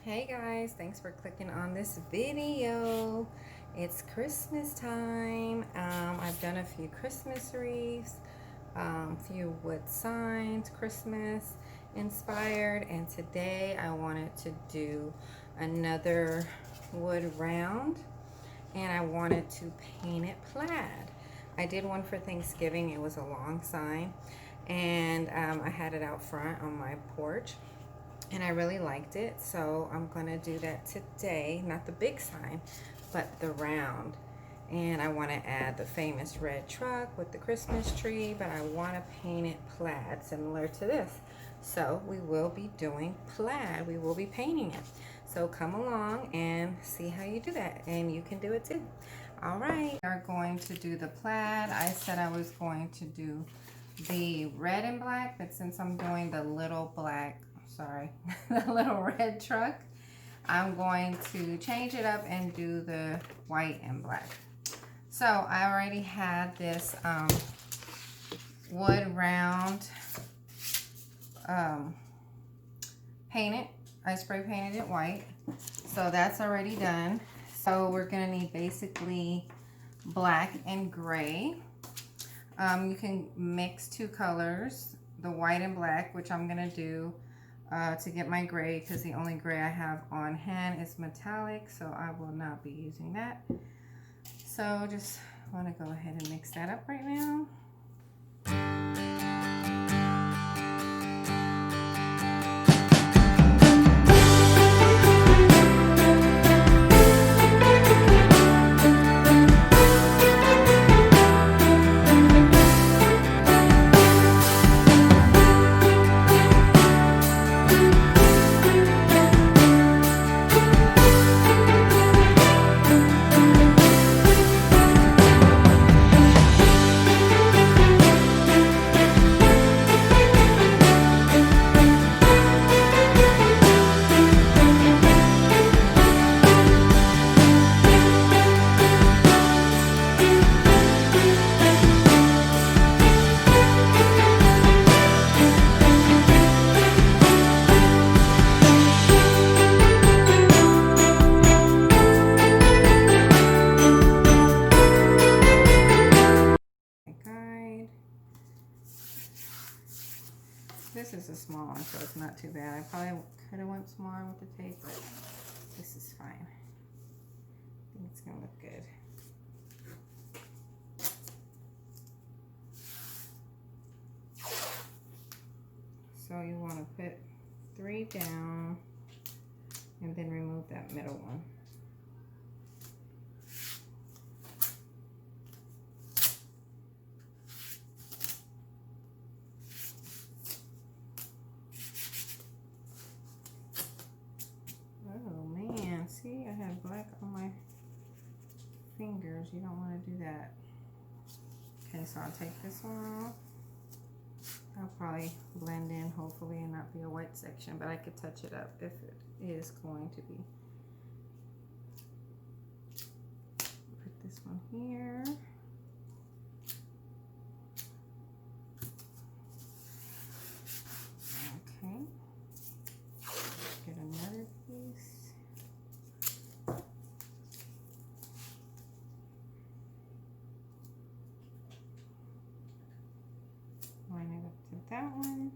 Hey guys, thanks for clicking on this video. It's Christmas time. I've done a few Christmas wreaths, few wood signs, Christmas inspired, and today I wanted to do another wood round, and I wanted to paint it plaid. I did one for Thanksgiving. It was a long sign, and I had it out front on my porch. And I really liked it, so I'm gonna do that today. Not the big sign, but the round. And I wanna add the famous red truck with the Christmas tree, but I wanna paint it plaid, similar to this. So we will be doing plaid. We will be painting it. So come along and see how you do that, and you can do it too. All right, we are going to do the plaid. I said I was going to do the red and black, but since I'm doing the little black, the little red truck, I'm going to change it up and do the white and black. So I already had this wood round painted. I spray painted it white, so that's already done. So we're gonna need basically black and gray. You can mix two colors, the white and black, which I'm gonna do to get my gray, because the only gray I have on hand is metallic, so I will not be using that. So just want to go ahead and mix that up right now. This is a small one, so it's not too bad. I probably could have went smaller with the tape, but this is fine. I think it's gonna look good. So you want to put 3 down and then remove that middle one. See, I have black on my fingers. You don't want to do that. Okay, so I'll take this one off. I'll probably blend in, hopefully, and not be a wet section, but I could touch it up if it is going to be. Put this one here. Okay. Get another piece. Line it up to that one.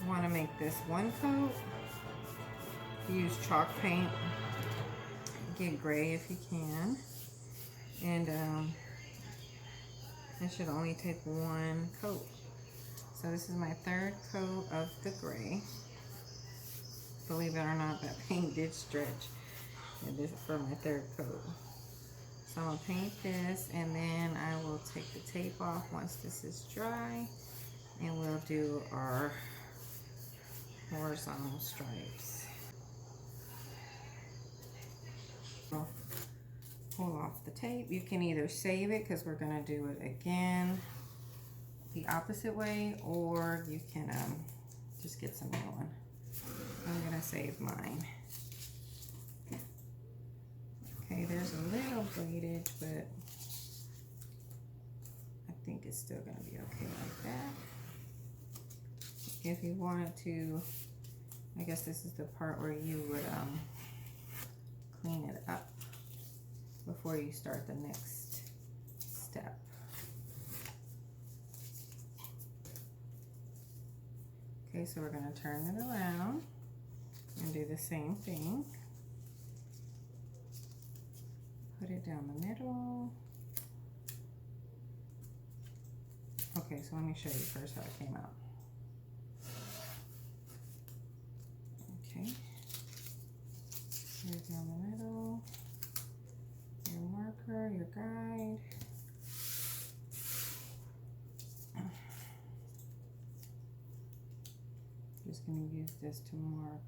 want to make this one coat. Use chalk paint. Get gray if you can. And it should only take one coat. So this is my third coat of the gray. Believe it or not, that paint did stretch. And this is for my third coat. So I'm gonna paint this, and then I will take the tape off once this is dry, and we'll do our horizontal stripes. I'll pull off the tape. You can either save it, because we're gonna do it again the opposite way, or you can just get some new one. I'm gonna save mine. Okay, there's a little bleedage, but I think it's still gonna be okay like that. If you wanted to, I guess this is the part where you would clean it up before you start the next step. Okay, so we're gonna turn it around and do the same thing. Put it down the middle. Okay, so let me show you first how it came out. Okay, here's down the middle, your marker, your guide. Just going to use this to mark.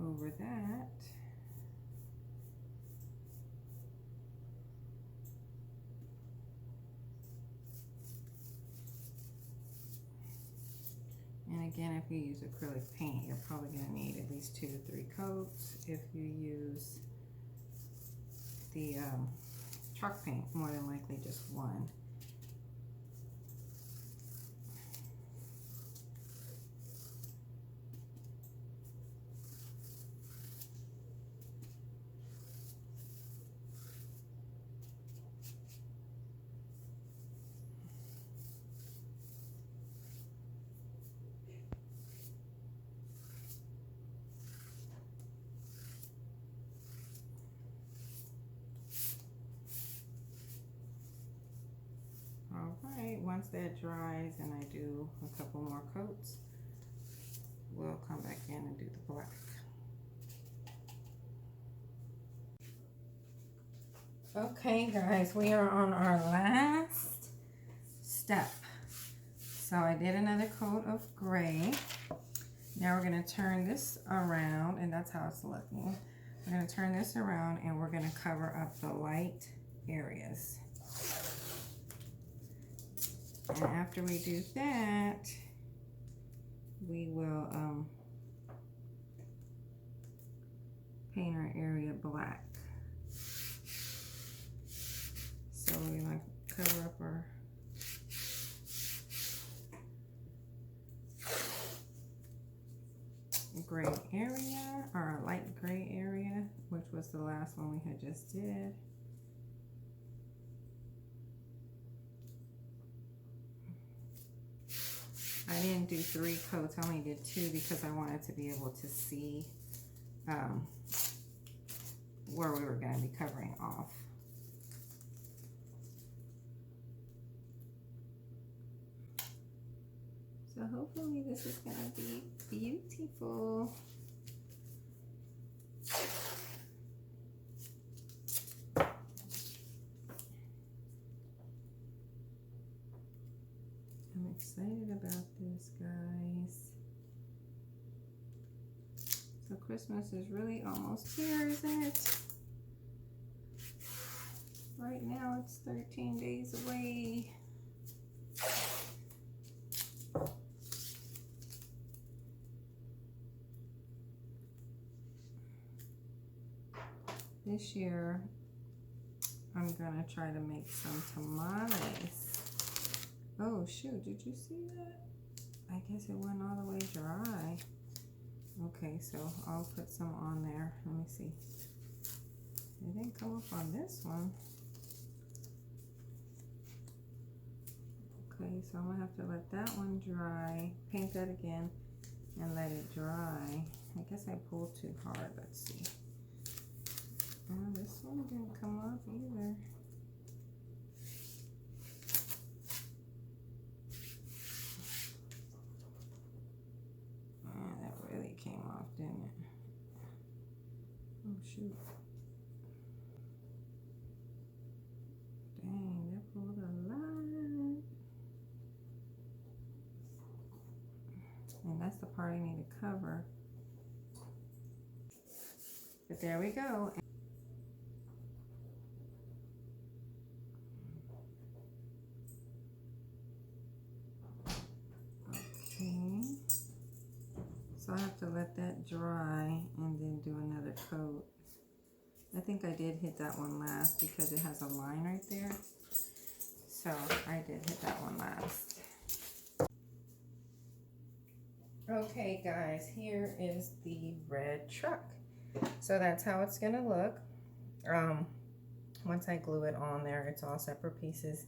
Over that. And again, if you use acrylic paint, you're probably going to need at least 2 to 3 coats. If you use the chalk paint, more than likely just one. Alright, once that dries and I do a couple more coats, we'll come back in and do the black. Okay guys, we are on our last step. So I did another coat of gray. Now we're going to turn this around, and that's how it's looking. We're going to turn this around and we're going to cover up the light areas. And after we do that, we will paint our area black. So we're going to cover up our gray area, or our light gray area, which was the last one we had just did. I didn't do 3 coats, I only did 2 because I wanted to be able to see where we were going to be covering off. So hopefully this is going to be beautiful. I'm excited about this, guys. Christmas is really almost here, isn't it? Right now it's 13 days away. This year, I'm gonna try to make some tamales. Oh shoot, did you see that? I guess it went all the way dry. Okay, so I'll put some on there. Let me see. It didn't come up on this one. Okay, so I'm gonna have to let that one dry, paint that again, and let it dry. I guess I pulled too hard. Let's see. This one didn't come up either. That really came off, didn't it? Oh shoot. Dang, that pulled a lot. And that's the part I need to cover. But there we go. So I have to let that dry and then do another coat. I think I did hit that one last because it has a line right there. So I did hit that one last. Okay guys, here is the red truck. So that's how it's gonna look. Once I glue it on there, it's all separate pieces.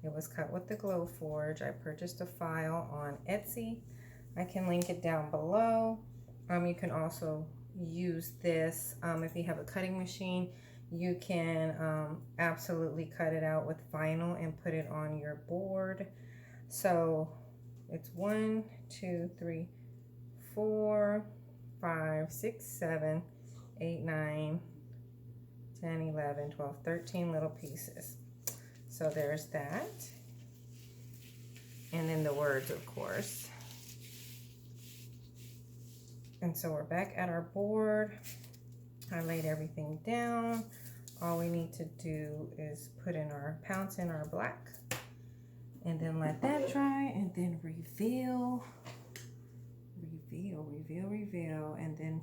It was cut with the Glowforge. I purchased a file on Etsy. I can link it down below. You can also use this. If you have a cutting machine, you can absolutely cut it out with vinyl and put it on your board. So it's 1, 2, 3, 4, 5, 6, 7, 8, 9, 10, 11, 12, 13 little pieces. So there's that. And then the words, of course. And so we're back at our board. I laid everything down. All we need to do is put in our pounce in our black and then let that dry and then reveal, and then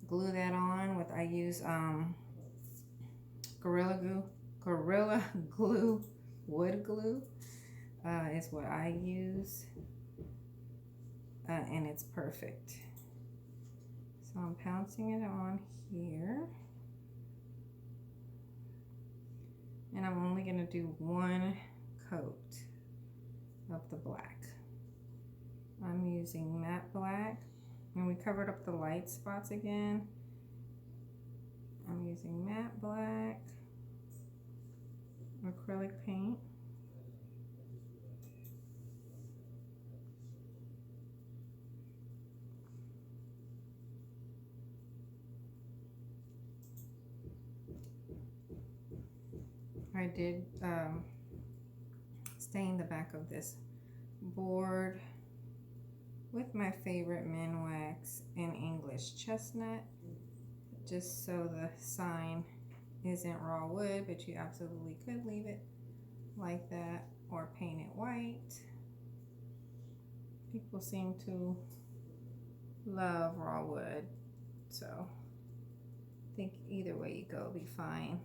glue that on with, I use Gorilla Glue, wood glue is what I use, and it's perfect. So I'm pouncing it on here. And I'm only gonna do one coat of the black. I'm using matte black, and we covered up the light spots again. I'm using matte black, acrylic paint. I did stain the back of this board with my favorite min wax in English chestnut, just so the sign isn't raw wood, but you absolutely could leave it like that or paint it white. People seem to love raw wood, so I think either way you go will be fine.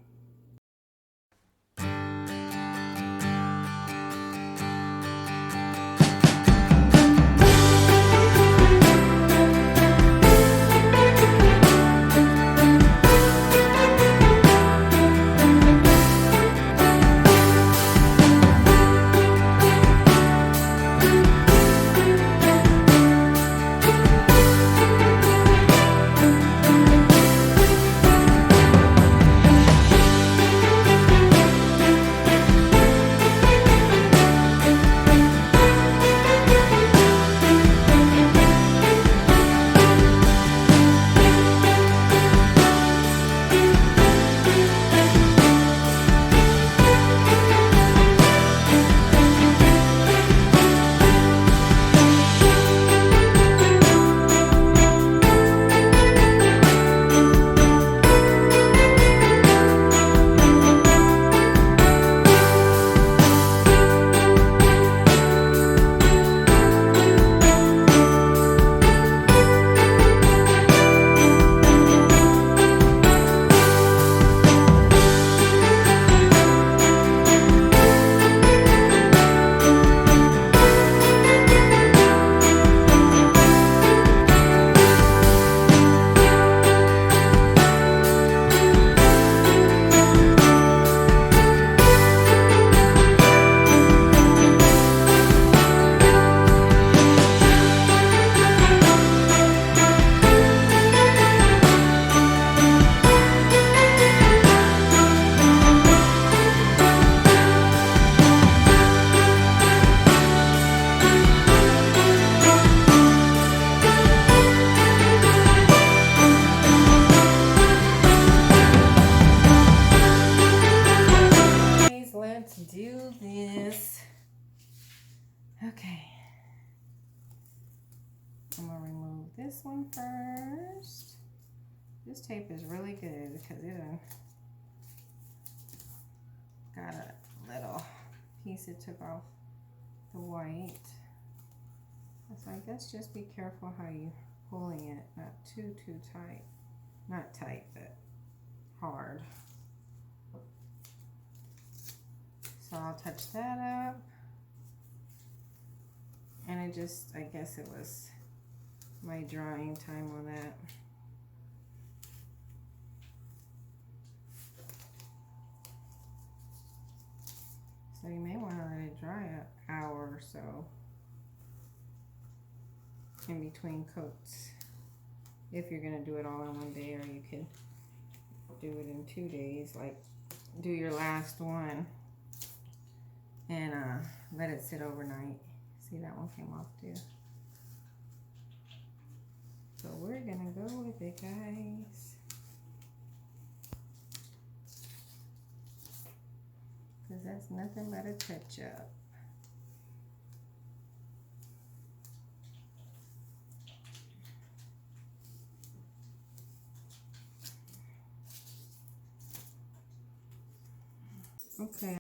first. This tape is really good because it got a little piece it took off the white. So I guess just be careful how you pulling it, not too tight. Not tight, but hard. So I'll touch that up. And it just, I guess it was my drying time on that. So you may want to let it dry an hour or so in between coats. If you're gonna do it all in one day, or you can do it in 2 days, like do your last one and let it sit overnight. See, that one came off too. So we're gonna go with it, guys. Because that's nothing but a touch up. Okay.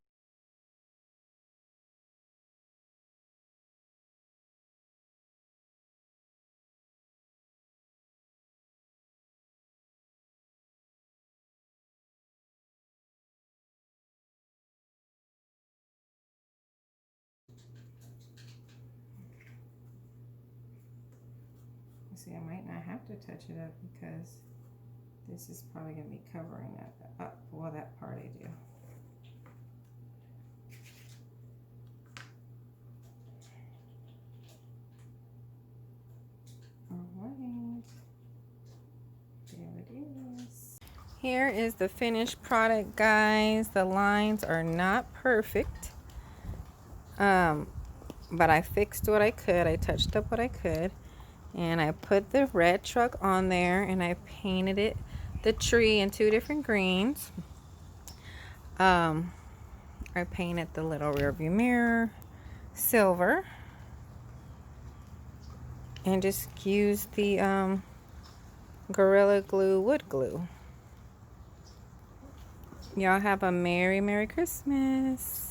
See, I might not have to touch it up because this is probably going to be covering that up. Well, that part I do. Alright. There it is. Here is the finished product, guys. The lines are not perfect. But I fixed what I could. I touched up what I could. And I put the red truck on there and I painted it, the tree, in 2 different greens. I painted the little rear view mirror silver. And just used the Gorilla Glue wood glue. Y'all have a Merry Christmas.